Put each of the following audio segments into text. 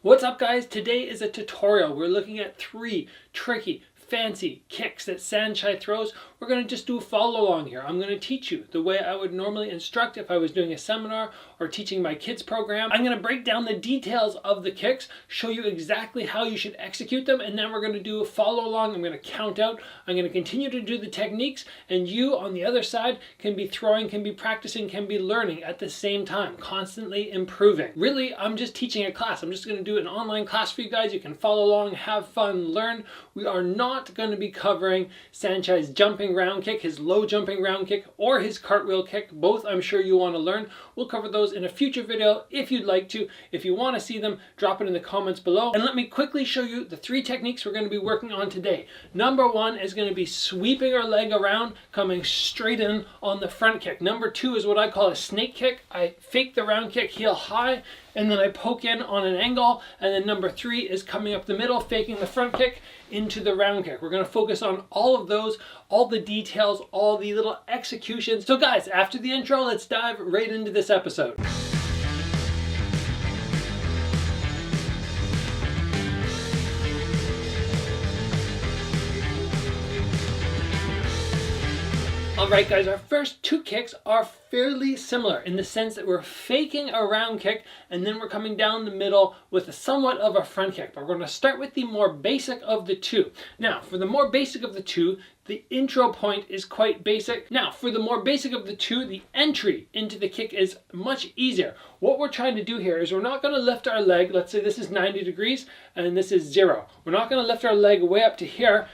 What's up guys? Today is a tutorial. We're looking at 3 tricky, fancy kicks that Saenchai throws. We're going to just do a follow along here. I'm going to teach you the way I would normally instruct if I was doing a seminar or teaching my kids program. I'm going to break down the details of the kicks, show you exactly how you should execute them, and then we're going to do a follow along. I'm going to count out. I'm going to continue to do the techniques, and you on the other side can be throwing, can be practicing, can be learning at the same time, constantly improving. Really, I'm just teaching a class. I'm just going to do an online class for you guys. You can follow along, have fun, learn. We are not going to be covering Saenchai's jumping round kick, his low jumping round kick, or his cartwheel kick. Both I'm sure you want to learn. We'll cover those in a future video if you'd like to. If you want to see them, drop it in the comments below. And let me quickly show you the 3 techniques we're going to be working on today. Number 1 is going to be sweeping our leg around, coming straight in on the front kick. Number 2 is what I call a snake kick. I fake the round kick heel high, and then I poke in on an angle. And then number 3 is coming up the middle, faking the front kick into the round kick. We're going to focus on all of those, all the details, all the little executions. So guys, after the intro, let's dive right into this episode. Alright guys, our first 2 kicks are fairly similar in the sense that we're faking a round kick and then we're coming down the middle with a somewhat of a front kick. But we're going to start with the more basic of the 2. Now, for the more basic of the 2, the intro point is quite basic. Now, for the more basic of the 2, the entry into the kick is much easier. What we're trying to do here is we're not going to lift our leg. Let's say this is 90 degrees and this is 0. We're not going to lift our leg way up to here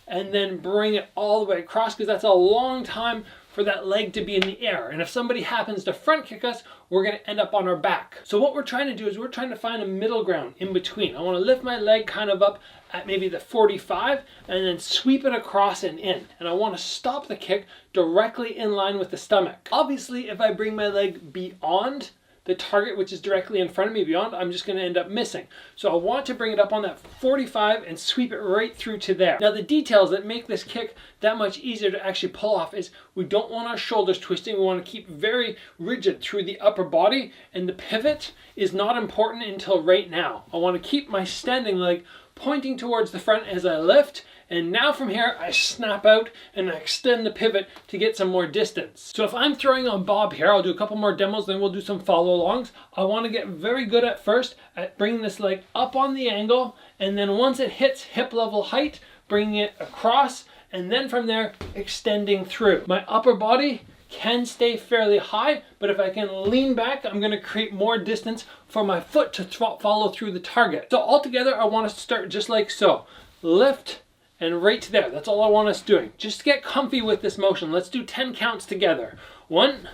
and then bring it all the way across, because that's a long time for that leg to be in the air. And if somebody happens to front kick us, we're going to end up on our back. So what we're trying to do is we're trying to find a middle ground in between. I want to lift my leg kind of up at maybe the 45 and then sweep it across and in. And I want to stop the kick directly in line with the stomach. Obviously, if I bring my leg beyond the target, which is directly in front of me beyond, I'm just going to end up missing. So I want to bring it up on that 45 and sweep it right through to there. Now the details that make this kick that much easier to actually pull off is we don't want our shoulders twisting. We want to keep very rigid through the upper body, and the pivot is not important until right now. I want to keep my standing leg pointing towards the front as I lift, and now from here I snap out and I extend the pivot to get some more distance. So if I'm throwing on bob here, I'll do a couple more demos, then we'll do some follow alongs. I want to get very good at first at bringing this leg up on the angle, and then once it hits hip level height, bringing it across, and then from there extending through. My upper body can stay fairly high, but if I can lean back, I'm going to create more distance for my foot to follow through the target. So altogether, I want us to start just like so. Lift and right to there. That's all I want us doing. Just get comfy with this motion. Let's do 10 counts together. 1,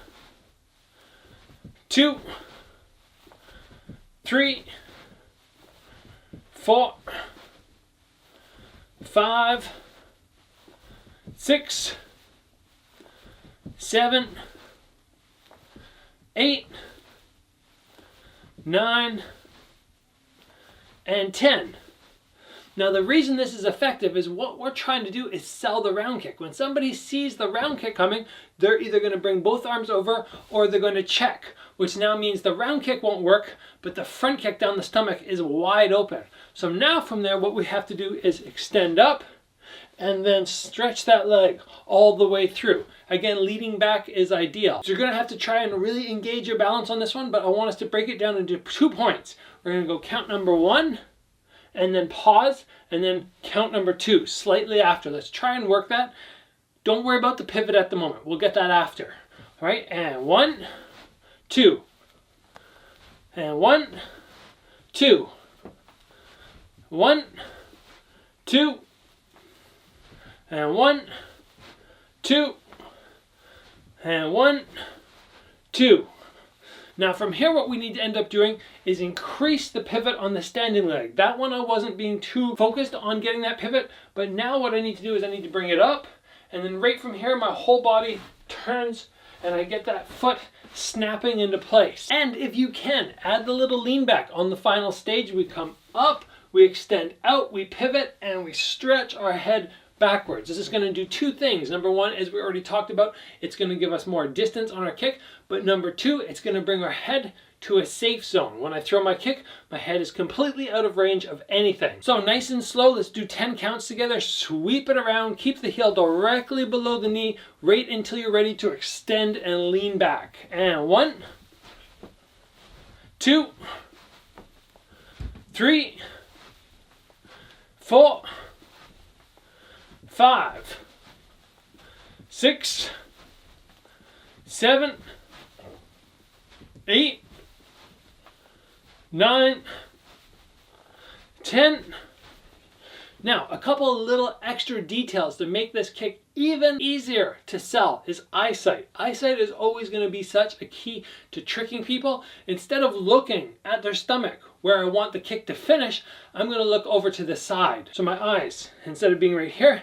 2, 3, 4, 5, 6, 7, 8, 9, and 10. Now the reason this is effective is what we're trying to do is sell the round kick. When somebody sees the round kick coming, they're either going to bring both arms over or they're going to check, which now means the round kick won't work, but the front kick down the stomach is wide open. So now from there, what we have to do is extend up and then stretch that leg all the way through. Again, leading back is ideal. So you're going to have to try and really engage your balance on this one, but I want us to break it down into 2 points. We're going to go count number 1, and then pause, and then count number 2, slightly after. Let's try and work that. Don't worry about the pivot at the moment. We'll get that after. All right, and 1, 2. And 1, 2. 1, 2. And 1, 2. And 1, 2. Now from here, what we need to end up doing is increase the pivot on the standing leg. That one I wasn't being too focused on getting that pivot, but now what I need to do is I need to bring it up, and then right from here my whole body turns and I get that foot snapping into place. And if you can, add the little lean back on the final stage. We come up, we extend out, we pivot, and we stretch our head backwards. This is going to do 2 things. Number 1, as we already talked about, it's going to give us more distance on our kick, but number 2, it's going to bring our head to a safe zone. When I throw my kick, my head is completely out of range of anything. So nice and slow, let's do 10 counts together. Sweep it around, keep the heel directly below the knee, right until you're ready to extend and lean back. And 1, 2, 3, 4, 5, 6, 7, 8, 9, 10. Now, a couple of little extra details to make this kick even easier to sell is eyesight. Eyesight is always going to be such a key to tricking people. Instead of looking at their stomach where I want the kick to finish, I'm going to look over to the side. So my eyes, instead of being right here,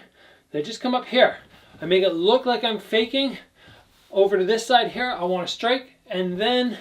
they just come up here. I make it look like I'm faking. Over to this side here, I want to strike, and then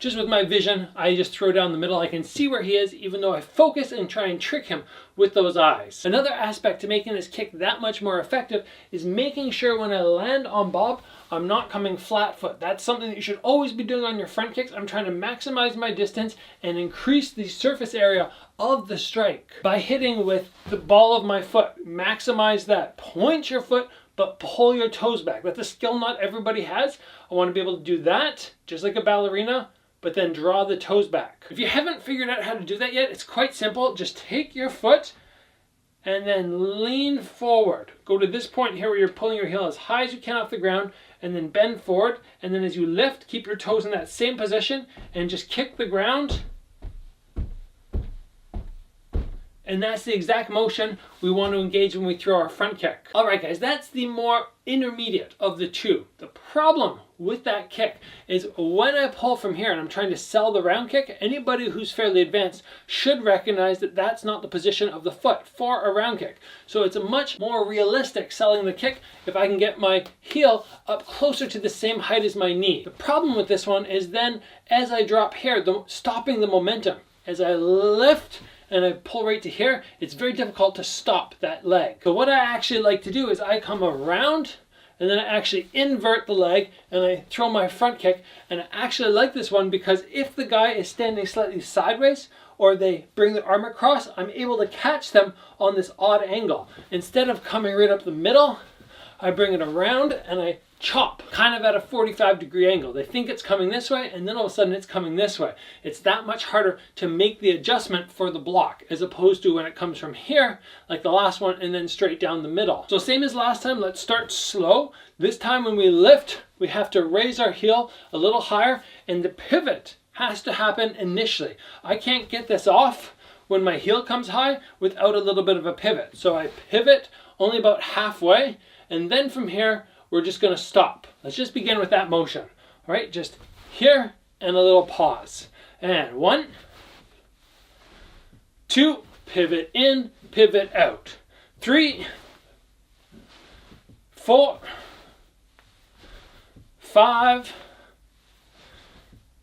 just with my vision, I just throw down the middle. I can see where he is, even though I focus and try and trick him with those eyes. Another aspect to making this kick that much more effective is making sure when I land on Bob, I'm not coming flat foot. That's something that you should always be doing on your front kicks. I'm trying to maximize my distance and increase the surface area of the strike by hitting with the ball of my foot. Maximize that. Point your foot, but pull your toes back. That's a skill not everybody has. I want to be able to do that, just like a ballerina, but then draw the toes back. If you haven't figured out how to do that yet, it's quite simple. Just take your foot and then lean forward. Go to this point here where you're pulling your heel as high as you can off the ground, and then bend forward. And then as you lift, keep your toes in that same position and just kick the ground. And that's the exact motion we want to engage when we throw our front kick. All right, guys, that's the more intermediate of the two. The problem with that kick is when I pull from here and I'm trying to sell the round kick, anybody who's fairly advanced should recognize that that's not the position of the foot for a round kick. So it's a much more realistic selling the kick if I can get my heel up closer to the same height as my knee. The problem with this one is then as I drop here, stopping the momentum. As I lift and I pull right to here, it's very difficult to stop that leg. So what I actually like to do is I come around and then I actually invert the leg and I throw my front kick. And I actually like this one because if the guy is standing slightly sideways or they bring the arm across, I'm able to catch them on this odd angle. Instead of coming right up the middle, I bring it around and I chop kind of at a 45-degree angle. They think it's coming this way and then all of a sudden it's coming this way. It's that much harder to make the adjustment for the block as opposed to when it comes from here like the last one and then straight down the middle. So same as last time, let's start slow. This time when we lift, we have to raise our heel a little higher and the pivot has to happen initially. I can't get this off when my heel comes high without a little bit of a pivot. So I pivot only about halfway and then from here we're just going to stop. Let's just begin with that motion. All right, just here and a little pause. And 1, 2, pivot in, pivot out. 3, 4, 5,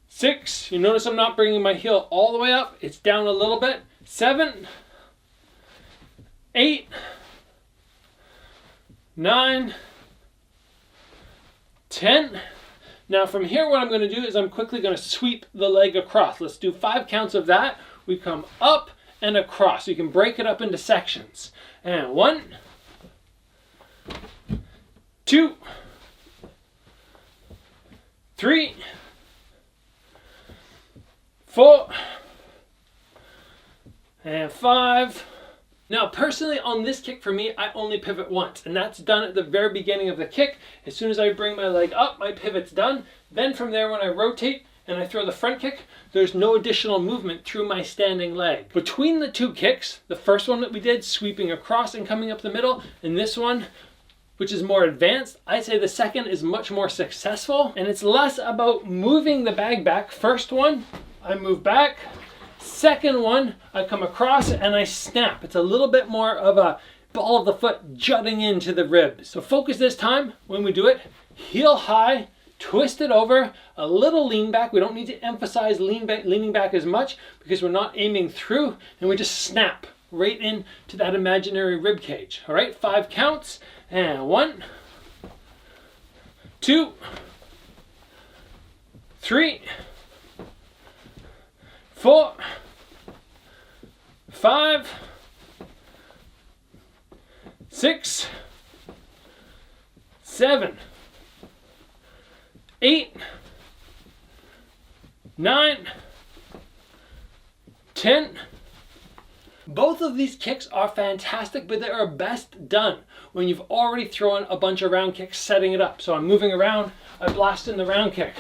6. You notice I'm not bringing my heel all the way up. It's down a little bit. 7, 8, 9, 10. Now from here what I'm going to do is I'm quickly going to sweep the leg across. Let's do 5 counts of that. We come up and across. You can break it up into sections. And 1, 2, 3, 4, and 5. Now personally on this kick for me, I only pivot once and that's done at the very beginning of the kick. As soon as I bring my leg up, my pivot's done. Then from there when I rotate and I throw the front kick, there's no additional movement through my standing leg. Between the two kicks, the first one that we did, sweeping across and coming up the middle, and this one, which is more advanced, I'd say the second is much more successful and it's less about moving the bag back. First one, I move back. Second one, I come across and I snap. It's a little bit more of a ball of the foot jutting into the ribs. So focus this time when we do it. Heel high, twist it over, a little lean back. We don't need to emphasize leaning back as much because we're not aiming through and we just snap right into that imaginary rib cage. All right, 5 counts and 1, 2, 3, 4, 5, 6, 7, 8, 9, 10. Both of these kicks are fantastic, but they are best done when you've already thrown a bunch of round kicks setting it up. So I'm moving around, I blast in the round kick,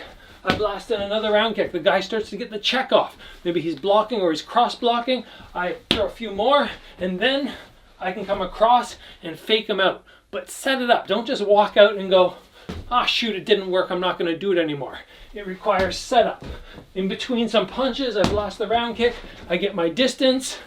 I blast in another round kick. The guy starts to get the check off. Maybe he's blocking or he's cross blocking. I throw a few more and then I can come across and fake him out. But set it up. Don't just walk out and go, ah, shoot, it didn't work, I'm not going to do it anymore. It requires setup. In between some punches, I blast the round kick, I get my distance,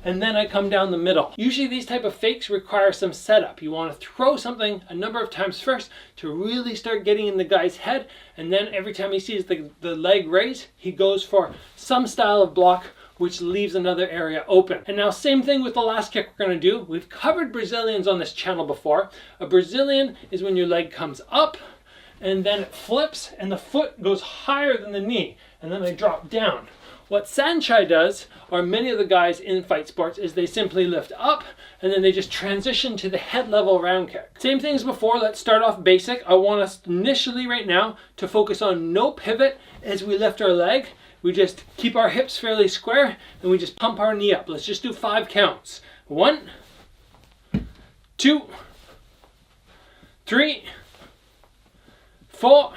and then I come down the middle. Usually these type of fakes require some setup. You want to throw something a number of times first to really start getting in the guy's head, and then every time he sees the leg raise, he goes for some style of block which leaves another area open. And now same thing with the last kick we're going to do. We've covered Brazilians on this channel before. A Brazilian is when your leg comes up and then it flips and the foot goes higher than the knee and then they drop down. What Saenchai does, or many of the guys in fight sports, is they simply lift up and then they just transition to the head level round kick. Same thing as before. Let's start off basic. I want us initially right now to focus on no pivot as we lift our leg. We just keep our hips fairly square and we just pump our knee up. Let's just do 5 counts. 1, 2, 3, 4,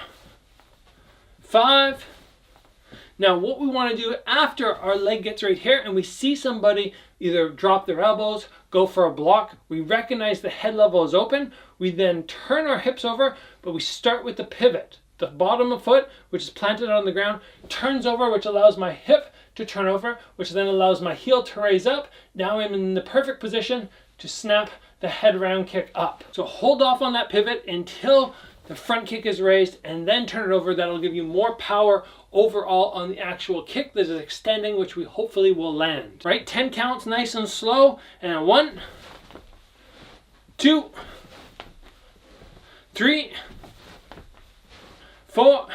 5. Now what we want to do after our leg gets right here and we see somebody either drop their elbows, go for a block, we recognize the head level is open, we then turn our hips over, but we start with the pivot. The bottom of foot, which is planted on the ground, turns over, which allows my hip to turn over, which then allows my heel to raise up. Now I'm in the perfect position to snap the head round kick up. So hold off on that pivot until the front kick is raised and then turn it over. That'll give you more power overall on the actual kick that is extending, which we hopefully will land. Right, 10 counts nice and slow. And 1, 2, 3, 4,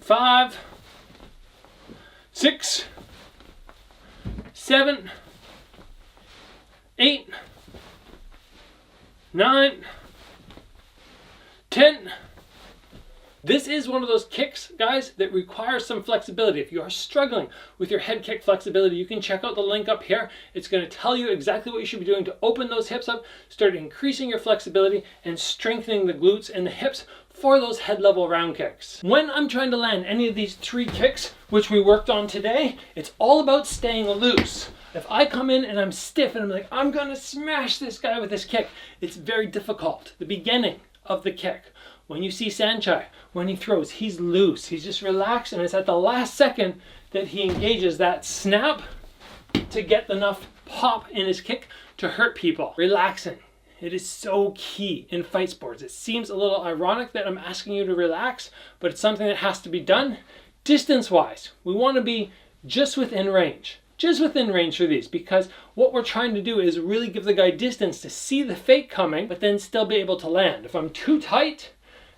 5, 6, 7, 8, 9, 10. This is one of those kicks, guys, that requires some flexibility. If you are struggling with your head kick flexibility, you can check out the link up here. It's going to tell you exactly what you should be doing to open those hips up, start increasing your flexibility and strengthening the glutes and the hips for those head level round kicks. When I'm trying to land any of these 3 kicks, which we worked on today, it's all about staying loose. If I come in and I'm stiff and I'm like, I'm going to smash this guy with this kick, it's very difficult. The beginning of the kick. When you see Saenchai, when he throws, he's loose. He's just relaxed, and it's at the last second that he engages that snap to get enough pop in his kick to hurt people. Relaxing. It is so key in fight sports. It seems a little ironic that I'm asking you to relax, but it's something that has to be done. Distance-wise, we want to be just within range. Just within range for these, because what we're trying to do is really give the guy distance to see the fake coming, but then still be able to land. If I'm too tight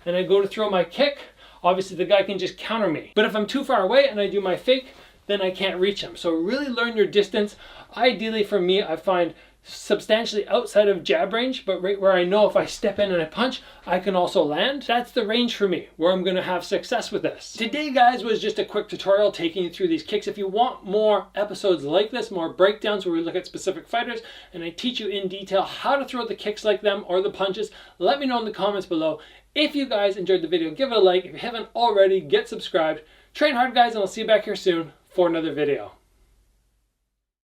and I go to throw my kick, obviously the guy can just counter me. But if I'm too far away and I do my fake, then I can't reach him. So really learn your distance. Ideally for me, I find substantially outside of jab range, but right where I know if I step in and I punch, I can also land. That's the range for me, where I'm going to have success with this. Today, guys, was just a quick tutorial taking you through these kicks. If you want more episodes like this, more breakdowns where we look at specific fighters, and I teach you in detail how to throw the kicks like them or the punches, let me know in the comments below. If you guys enjoyed the video, give it a like. If you haven't already, get subscribed. Train hard, guys, and I'll see you back here soon for another video.